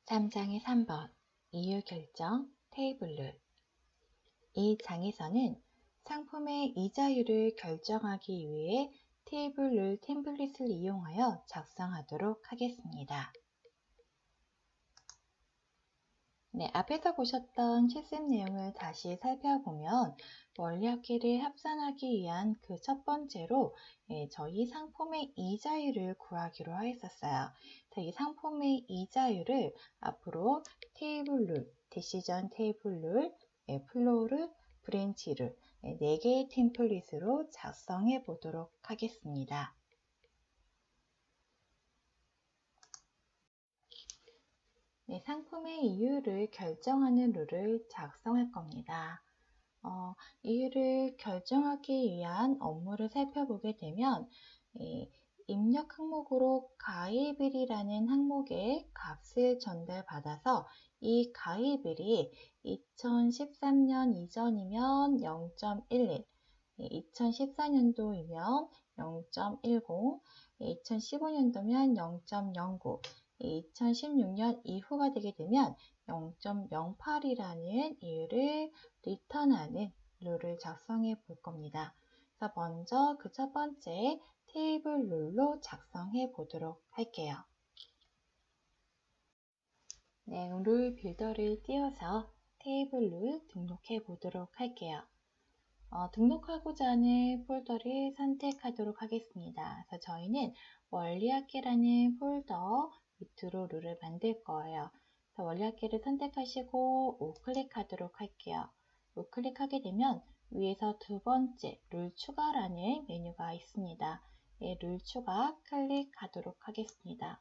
3장의 3번 이유 결정 테이블 룰. 이 장에서는 상품의 이자율을 결정하기 위해 테이블 룰 템플릿을 이용하여 작성하도록 하겠습니다. 네, 앞에서 보셨던 실습 내용을 다시 살펴보면 원리합계를 합산하기 위한 그 첫 번째로 저희 상품의 이자율을 구하기로 하였었어요. 이 상품의 이자율을 앞으로 테이블 룰, 디시전 테이블 룰, 플로우 룰, 브랜치 룰 4개의 템플릿으로 작성해 보도록 하겠습니다. 네, 상품의 이유를 결정하는 룰을 작성할 겁니다. 이유를 결정하기 위한 업무를 살펴보게 되면 입력 항목으로 가입일이라는 항목에 값을 전달받아서 이 가입일이 2013년 이전이면 0.11, 2014년도이면 0.10, 2015년도면 0.09, 2016년 이후가 되게 되면 0.08이라는 이유를 리턴하는 룰을 작성해 볼 겁니다. 그래서 먼저 그 첫 번째 테이블 룰로 작성해 보도록 할게요. 네, 룰 빌더를 띄워서 테이블 룰 등록해 보도록 할게요. 등록하고자 하는 폴더를 선택하도록 하겠습니다. 그래서 저희는 원리합계라는 폴더 밑으로 룰을 만들 거예요. 그래서 원리합계를 선택하시고 우클릭하도록 할게요. 우클릭하게 되면 위에서 두 번째 룰 추가라는 메뉴가 있습니다. 룰 추가 클릭하도록 하겠습니다.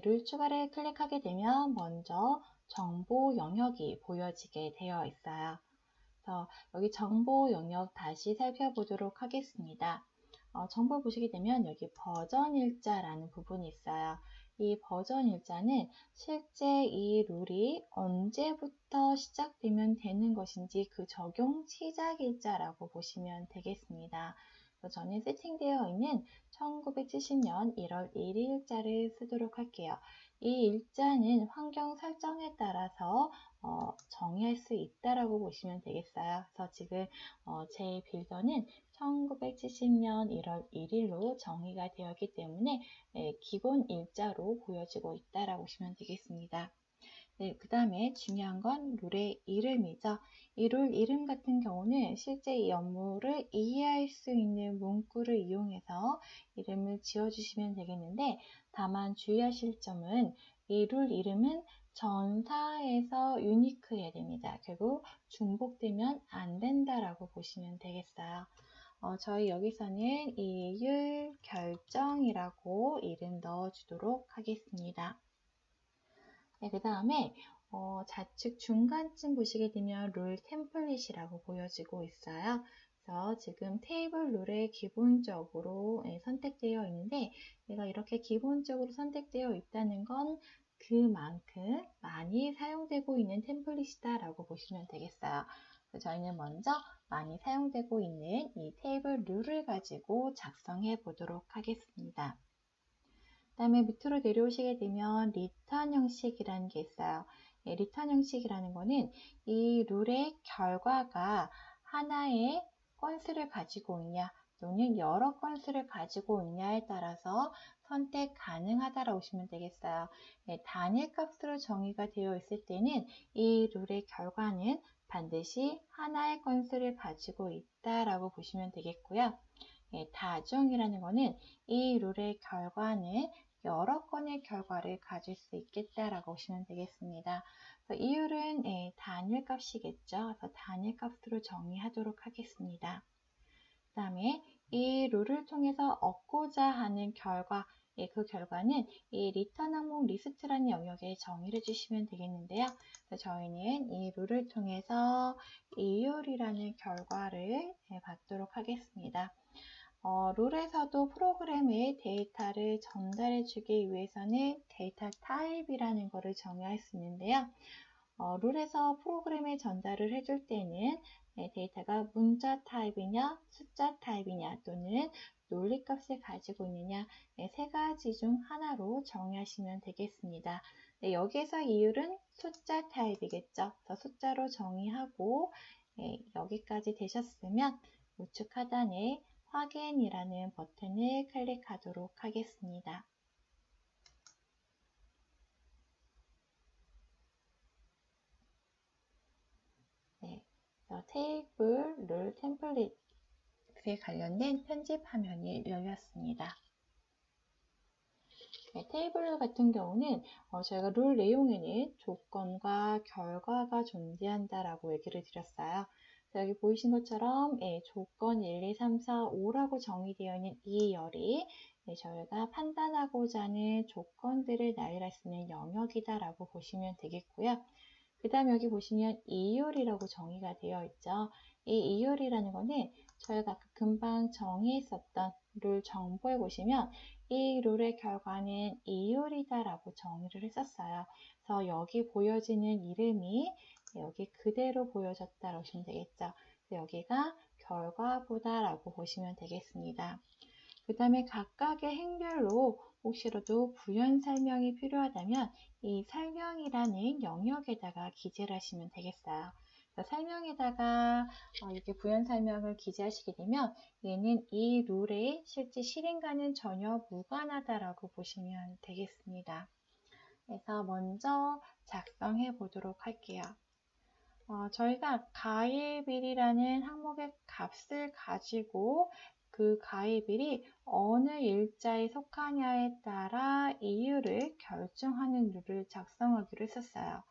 룰 추가를 클릭하게 되면 먼저 정보 영역이 보여지게 되어 있어요. 그래서 여기 정보 영역 다시 살펴보도록 하겠습니다. 정보 보시게 되면 여기 버전 일자라는 부분이 있어요. 이 버전 일자는 실제 이 룰이 언제부터 시작되면 되는 것인지 그 적용 시작 일자라고 보시면 되겠습니다. 저는 세팅되어 있는 1970년 1월 1일자를 쓰도록 할게요. 이 일자는 환경 설정에 따라서 정의할 수 있다라고 보시면 되겠어요. 그래서 지금 제 빌더는 1970년 1월 1일로 정의가 되었기 때문에 기본 일자로 보여지고 있다라고 보시면 되겠습니다. 네, 그 다음에 중요한 건 룰의 이름이죠. 이 룰 이름 같은 경우는 실제 이 업무를 이해할 수 있는 문구를 이용해서 이름을 지어주시면 되겠는데, 다만 주의하실 점은 이 룰 이름은 전사에서 유니크해야 됩니다. 결국 중복되면 안 된다라고 보시면 되겠어요. 저희 여기서는 이율 결정이라고 이름 넣어주도록 하겠습니다. 네, 그 다음에 좌측 중간쯤 보시게 되면 룰 템플릿이라고 보여지고 있어요. 그래서 지금 테이블 룰에 기본적으로 선택되어 있는데 얘가 이렇게 기본적으로 선택되어 있다는 건 그만큼 많이 사용되고 있는 템플릿이다 라고 보시면 되겠어요. 그래서 저희는 먼저 많이 사용되고 있는 이 테이블 룰을 가지고 작성해 보도록 하겠습니다. 그 다음에 밑으로 내려오시게 되면 리턴 형식이라는 게 있어요. 리턴 형식이라는 거는 이 룰의 결과가 하나의 건수를 가지고 있냐 또는 여러 건수를 가지고 있냐에 따라서 선택 가능하다라고 보시면 되겠어요. 단일 값으로 정의가 되어 있을 때는 이 룰의 결과는 반드시 하나의 건수를 가지고 있다라고 보시면 되겠고요. 다중이라는 것은 이 룰의 결과는 여러 건의 결과를 가질 수 있겠다라고 보시면 되겠습니다. 이 룰은 단일 값이겠죠. 그래서 단일 값으로 정의하도록 하겠습니다. 그 다음에 이 룰을 통해서 얻고자 하는 결과, 그 결과는 이 리턴 항목 리스트라는 영역에 정의를 해주시면 되겠는데요. 저희는 이 룰을 통해서 이율이라는 결과를 받도록 하겠습니다. 룰에서도 프로그램에 데이터를 전달해 주기 위해서는 데이터 타입이라는 것을 정의할 수 있는데요. 룰에서 프로그램에 전달을 해줄 때는 데이터가 문자 타입이냐, 숫자 타입이냐 또는 논리값을 가지고 있느냐 세 가지 중 하나로 정의하시면 되겠습니다. 여기에서 이율은 숫자 타입이겠죠. 그래서 숫자로 정의하고 여기까지 되셨으면 우측 하단에 확인이라는 버튼을 클릭하도록 하겠습니다. 테이블 룰 템플릿에 관련된 편집 화면이 열렸습니다. 테이블 룰 같은 경우는 저희가 룰 내용에는 조건과 결과가 존재한다라고 얘기를 드렸어요. 여기 보이신 것처럼 조건 1, 2, 3, 4, 5라고 정의되어 있는 이 열이 저희가 판단하고자 하는 조건들을 나열할 수 있는 영역이다라고 보시면 되겠고요. 그 다음에 여기 보시면 이율이라고 정의가 되어 있죠. 이 이율이라는 거는 저희가 금방 정의했었던 룰 정보에 보시면 이 룰의 결과는 이율이다라고 정의를 했었어요. 그래서 여기 보여지는 이름이 여기 그대로 보여졌다라고 보시면 되겠죠. 여기가 결과보다라고 보시면 되겠습니다. 그 다음에 각각의 행렬로 혹시라도 부연 설명이 필요하다면 이 설명이라는 영역에다가 기재를 하시면 되겠어요. 설명에다가 이렇게 부연 설명을 기재하시게 되면 얘는 이 룰의 실제 실행과는 전혀 무관하다라고 보시면 되겠습니다. 그래서 먼저 작성해 보도록 할게요. 저희가 가입일이라는 항목의 값을 가지고 그 가입일이 어느 일자에 속하냐에 따라 이율을 결정하는 룰을 작성하기로 했었어요.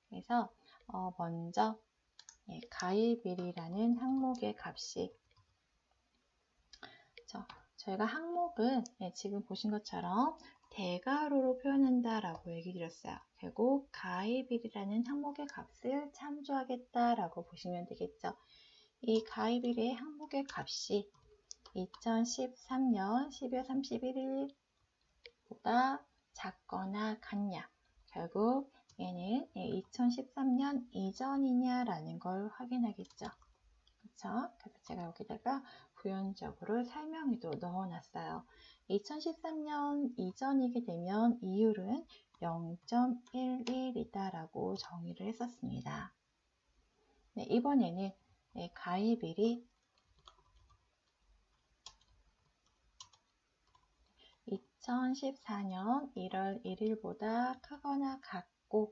그래서 먼저 가입일이라는 항목의 값이 저희가 항목은 지금 보신 것처럼 대괄호로 표현한다라고 얘기 드렸어요. 결국 가입일이라는 항목의 값을 참조하겠다라고 보시면 되겠죠. 이 가입일의 항목의 값이 2013년 12월 31일보다 작거나 같냐. 결국 얘는 2013년 이전이냐라는 걸 확인하겠죠. 그렇죠? 그래서 제가 여기다가 부연적으로 설명에도 넣어놨어요. 2013년 이전이게 되면 이율은 0.11이다라고 정의를 했었습니다. 이번에는 가입일이 2014년 1월 1일보다 크거나 같고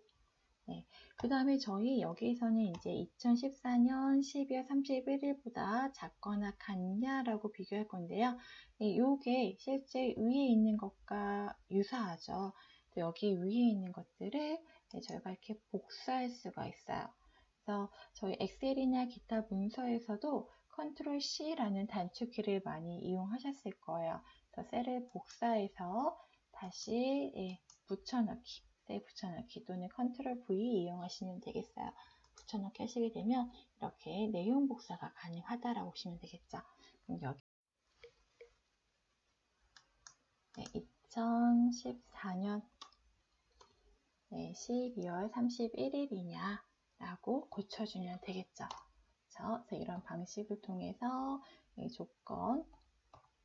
그 다음에 저희 여기에서는 이제 2014년 12월 31일보다 작거나 같냐라고 비교할 건데요. 이게 실제 위에 있는 것과 유사하죠. 여기 위에 있는 것들을 저희가 이렇게 복사할 수가 있어요. 그래서 저희 엑셀이나 기타 문서에서도 컨트롤 C라는 단축키를 많이 이용하셨을 거예요. 그래서 셀을 복사해서 다시 붙여넣기. 붙여넣기 또는 컨트롤 V 이용하시면 되겠어요. 붙여넣기 하시게 되면 이렇게 내용 복사가 가능하다라고 보시면 되겠죠. 그럼 여기 2014년 12월 31일이냐 라고 고쳐주면 되겠죠. 그래서 이런 방식을 통해서 조건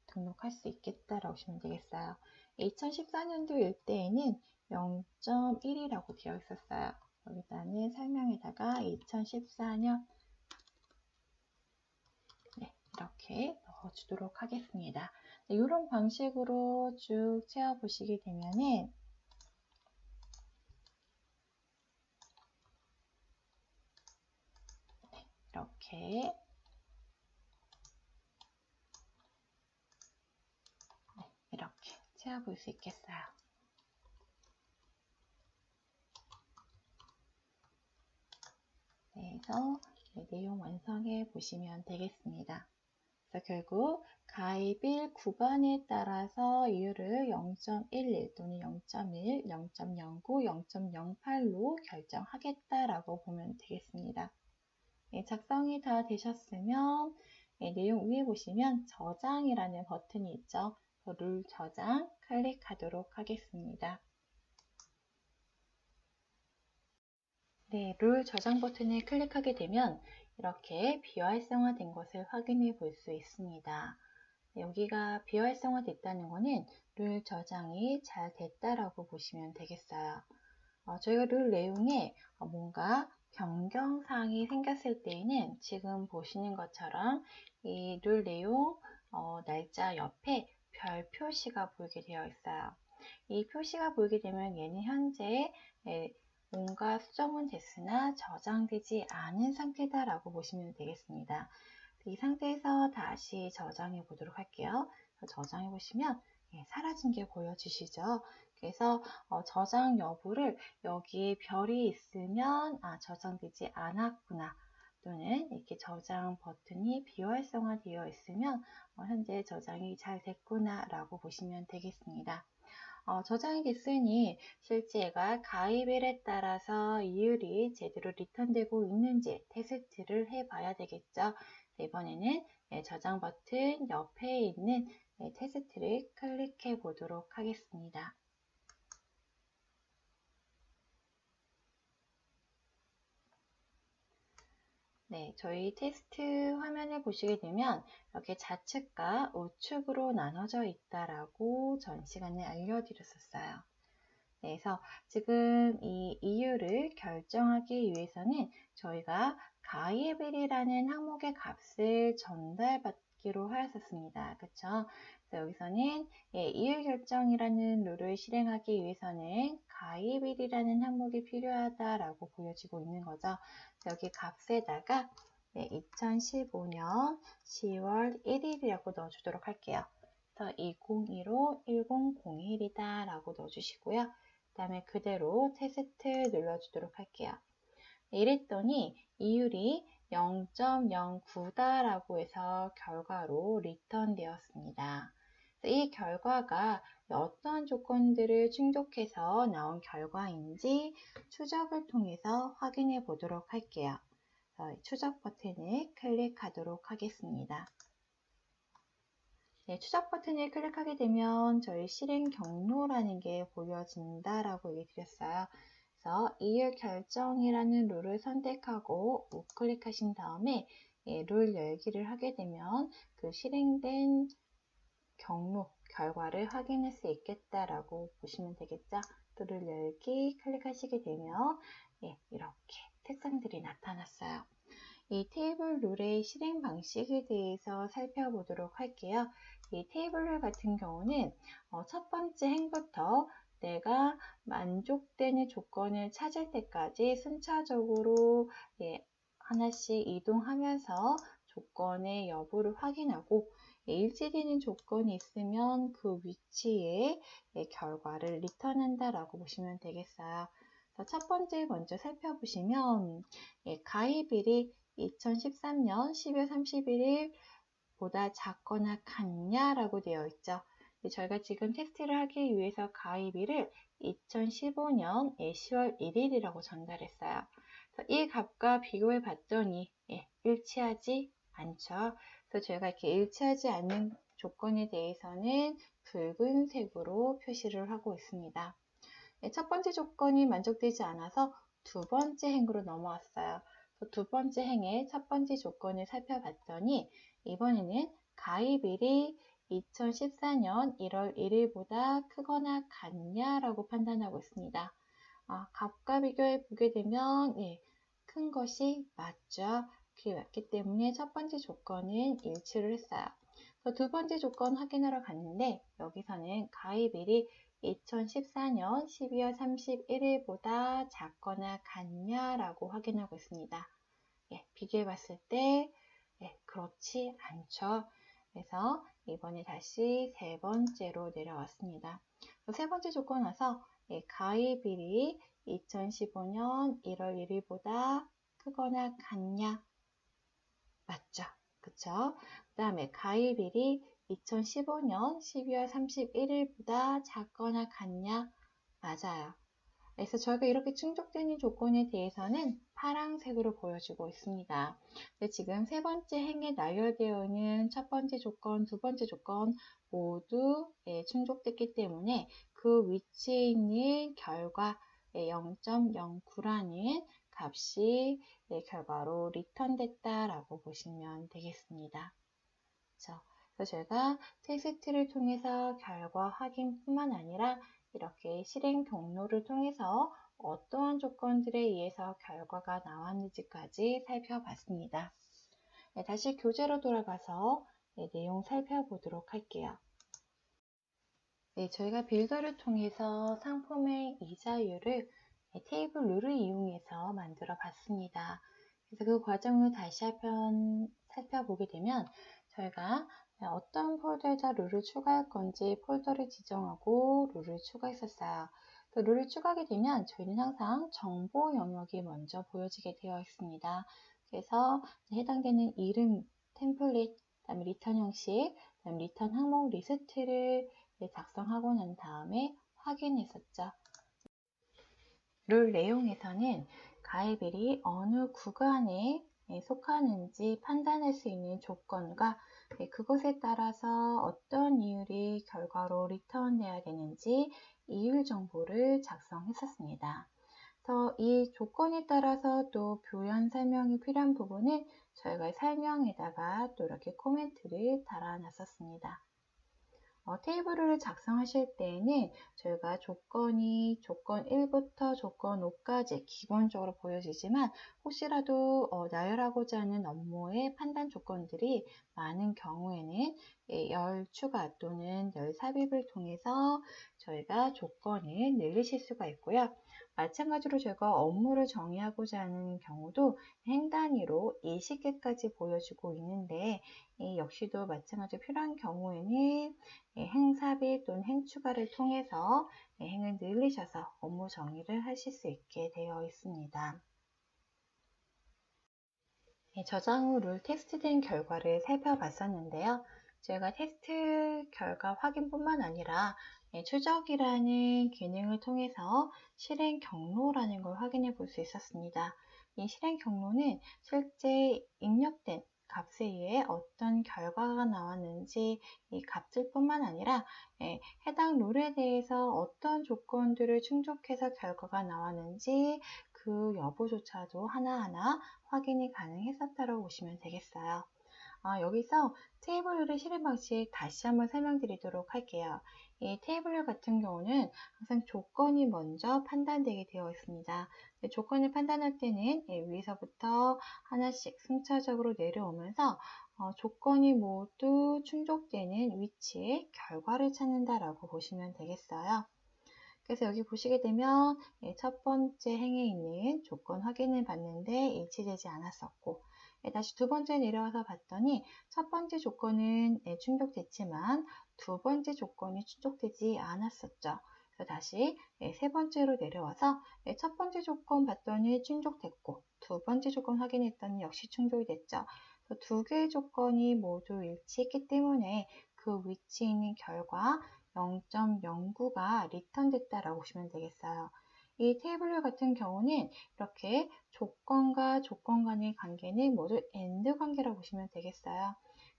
등록할 수 있겠다라고 보시면 되겠어요. 2014년도일 때에는 0.1이라고 되어 있었어요. 여기다는 설명에다가 2014년 이렇게 넣어주도록 하겠습니다. 이런 방식으로 쭉 채워보시게 되면은 이렇게 이렇게 채워볼 수 있겠어요. 그래서 내용 완성해 보시면 되겠습니다. 그래서 결국 가입일 구간에 따라서 이율을 0.11 또는 0.1, 0.09, 0.08로 결정하겠다라고 보면 되겠습니다. 작성이 다 되셨으면 내용 위에 보시면 저장이라는 버튼이 있죠. 룰 저장 클릭하도록 하겠습니다. 네, 룰 저장 버튼을 클릭하게 되면 이렇게 비활성화된 것을 확인해 볼 수 있습니다. 여기가 비활성화됐다는 것은 룰 저장이 잘 됐다라고 보시면 되겠어요. 저희가 룰 내용에 뭔가 변경사항이 생겼을 때에는 지금 보시는 것처럼 이 룰 내용 날짜 옆에 별 표시가 보이게 되어 있어요. 이 표시가 보이게 되면 얘는 현재 뭔가 수정은 됐으나 저장되지 않은 상태다라고 보시면 되겠습니다. 이 상태에서 다시 저장해 보도록 할게요. 저장해 보시면 사라진 게 보여지시죠? 그래서 저장 여부를 여기 별이 있으면 저장되지 않았구나, 또는 이렇게 저장 버튼이 비활성화되어 있으면 현재 저장이 잘 됐구나 라고 보시면 되겠습니다. 저장이 됐으니 실제 얘가 가입일에 따라서 이율이 제대로 리턴되고 있는지 테스트를 해봐야 되겠죠. 이번에는 저장 버튼 옆에 있는 테스트를 클릭해 보도록 하겠습니다. 네, 저희 테스트 화면을 보시게 되면 이렇게 좌측과 우측으로 나눠져 있다라고 전 시간에 알려드렸었어요. 네, 그래서 지금 이 이유를 결정하기 위해서는 저희가 가입일이라는 항목의 값을 전달받기로 하였었습니다. 그쵸? 그래서 여기서는 이율 결정이라는 룰을 실행하기 위해서는 가입일이라는 항목이 필요하다라고 보여지고 있는 거죠. 여기 값에다가 2015년 10월 1일이라고 넣어주도록 할게요. 그래서 2015 1001이다 라고 넣어주시고요. 그 다음에 그대로 테스트 눌러주도록 할게요. 이랬더니 이율이 0.09다 라고 해서 결과로 리턴 되었습니다. 이 결과가 어떤 조건들을 충족해서 나온 결과인지 추적을 통해서 확인해 보도록 할게요. 추적 버튼을 클릭하도록 하겠습니다. 네, 추적 버튼을 클릭하게 되면 저희 실행 경로라는 게 보여진다라고 얘기 드렸어요. 그래서 이율 결정이라는 룰을 선택하고 우클릭하신 다음에 룰 열기를 하게 되면 그 실행된 경로, 결과를 확인할 수 있겠다라고 보시면 되겠죠. 또 룰 열기 클릭하시게 되면 이렇게 색상들이 나타났어요. 이 테이블 룰의 실행 방식에 대해서 살펴보도록 할게요. 이 테이블 룰 같은 경우는 첫 번째 행부터 내가 만족되는 조건을 찾을 때까지 순차적으로 하나씩 이동하면서 조건의 여부를 확인하고 일치되는 조건이 있으면 그 위치에 결과를 리턴한다라고 보시면 되겠어요. 첫 번째 먼저 살펴보시면 가입일이 2013년 12월 31일보다 작거나 같냐라고 되어 있죠. 저희가 지금 테스트를 하기 위해서 가입일을 2015년 10월 1일이라고 전달했어요. 이 값과 비교해 봤더니 일치하지 않죠. 그래서 저희가 이렇게 일치하지 않는 조건에 대해서는 붉은색으로 표시를 하고 있습니다. 첫 번째 조건이 만족되지 않아서 두 번째 행으로 넘어왔어요. 두 번째 행의 첫 번째 조건을 살펴봤더니 이번에는 가입일이 2014년 1월 1일보다 크거나 같냐라고 판단하고 있습니다. 값과 비교해 보게 되면 큰 것이 맞죠. 그게 맞기 때문에 첫 번째 조건은 일치를 했어요. 두 번째 조건 확인하러 갔는데 여기서는 가입일이 2014년 12월 31일보다 작거나 같냐라고 확인하고 있습니다. 비교해 봤을 때 그렇지 않죠. 그래서 이번에 다시 세 번째로 내려왔습니다. 세 번째 조건 와서 가입일이 2015년 1월 1일보다 크거나 같냐? 맞죠? 그쵸? 그 다음에 가입일이 2015년 12월 31일보다 작거나 같냐? 맞아요. 그래서 저희가 이렇게 충족되는 조건에 대해서는 파란색으로 보여주고 있습니다. 지금 세 번째 행에 나열되어 있는 첫 번째 조건, 두 번째 조건 모두 충족됐기 때문에 그 위치에 있는 결과 0.09라는 값이 결과로 리턴됐다라고 보시면 되겠습니다. 그래서 제가 텍스트를 통해서 결과 확인뿐만 아니라 이렇게 실행 경로를 통해서 어떠한 조건들에 의해서 결과가 나왔는지까지 살펴봤습니다. 다시 교재로 돌아가서 내용 살펴보도록 할게요. 저희가 빌더를 통해서 상품의 이자율을 테이블 룰을 이용해서 만들어 봤습니다. 그래서 그 과정을 다시 한번 살펴보게 되면 저희가 어떤 폴더에다 룰을 추가할 건지 폴더를 지정하고 룰을 추가했었어요. 룰을 추가하게 되면 저희는 항상 정보 영역이 먼저 보여지게 되어 있습니다. 그래서 해당되는 이름, 템플릿, 그다음에 리턴 형식, 그다음에 리턴 항목 리스트를 작성하고 난 다음에 확인했었죠. 룰 내용에서는 가입일이 어느 구간에 속하는지 판단할 수 있는 조건과 그것에 따라서 어떤 이율이 결과로 리턴돼야 되는지 이율 정보를 작성했었습니다. 그래서 이 조건에 따라서 또 표현 설명이 필요한 부분은 저희가 설명에다가 또 이렇게 코멘트를 달아놨었습니다. 테이블을 작성하실 때에는 저희가 조건이 조건 1부터 조건 5까지 기본적으로 보여지지만 혹시라도 나열하고자 하는 업무의 판단 조건들이 많은 경우에는 열 추가 또는 열 삽입을 통해서 저희가 조건을 늘리실 수가 있고요. 마찬가지로 제가 업무를 정의하고자 하는 경우도 행 단위로 20개까지 보여주고 있는데 역시도 마찬가지로 필요한 경우에는 행 삽입 또는 행 추가를 통해서 행을 늘리셔서 업무 정의를 하실 수 있게 되어 있습니다. 저장 후 룰 테스트된 결과를 살펴봤었는데요. 저희가 테스트 결과 확인뿐만 아니라 추적이라는 기능을 통해서 실행 경로라는 걸 확인해 볼 수 있었습니다. 이 실행 경로는 실제 입력된 값에 의해 어떤 결과가 나왔는지 이 값들 뿐만 아니라 해당 룰에 대해서 어떤 조건들을 충족해서 결과가 나왔는지 그 여부조차도 하나하나 확인이 가능했었다고 보시면 되겠어요. 여기서 테이블룰의 실행 방식 다시 한번 설명드리도록 할게요. 이 테이블룰 같은 경우는 항상 조건이 먼저 판단되게 되어 있습니다. 조건을 판단할 때는 위에서부터 하나씩 순차적으로 내려오면서 조건이 모두 충족되는 위치의 결과를 찾는다라고 보시면 되겠어요. 그래서 여기 보시게 되면 첫 번째 행에 있는 조건 확인을 봤는데 일치되지 않았었고 다시 두 번째 내려와서 봤더니 첫 번째 조건은 충족됐지만 두 번째 조건이 충족되지 않았었죠. 그래서 다시 세 번째로 내려와서 첫 번째 조건 봤더니 충족됐고 두 번째 조건 확인했더니 역시 충족이 됐죠. 두 개의 조건이 모두 일치했기 때문에 그 위치에 있는 결과 0.09가 리턴됐다라고 보시면 되겠어요. 이 테이블 같은 경우는 이렇게 조건과 조건 간의 관계는 모두 AND 관계라고 보시면 되겠어요.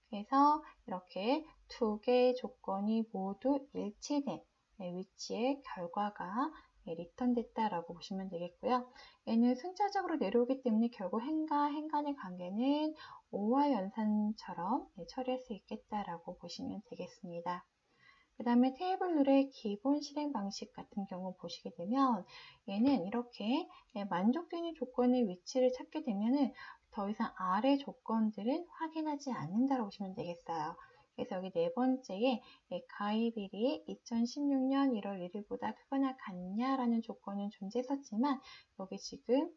그래서 이렇게 두 개의 조건이 모두 일치된 위치의 결과가 리턴됐다라고 보시면 되겠고요. 얘는 순차적으로 내려오기 때문에 결국 행과 행 간의 관계는 오화 연산처럼 처리할 수 있겠다라고 보시면 되겠습니다. 그 다음에 테이블 룰의 기본 실행 방식 같은 경우 보시게 되면 얘는 이렇게 만족되는 조건의 위치를 찾게 되면 더 이상 아래 조건들은 확인하지 않는다고 보시면 되겠어요. 그래서 여기 네 번째에 가입일이 2016년 1월 1일보다 크거나 같냐라는 조건은 존재했었지만 여기 지금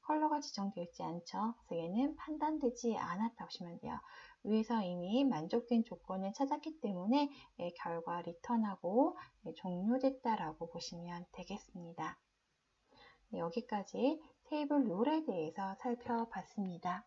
컬러가 지정되어 있지 않죠. 그래서 얘는 판단되지 않았다고 보시면 돼요. 위에서 이미 만족된 조건을 찾았기 때문에 결과 리턴하고 종료됐다라고 보시면 되겠습니다. 여기까지 테이블 룰에 대해서 살펴봤습니다.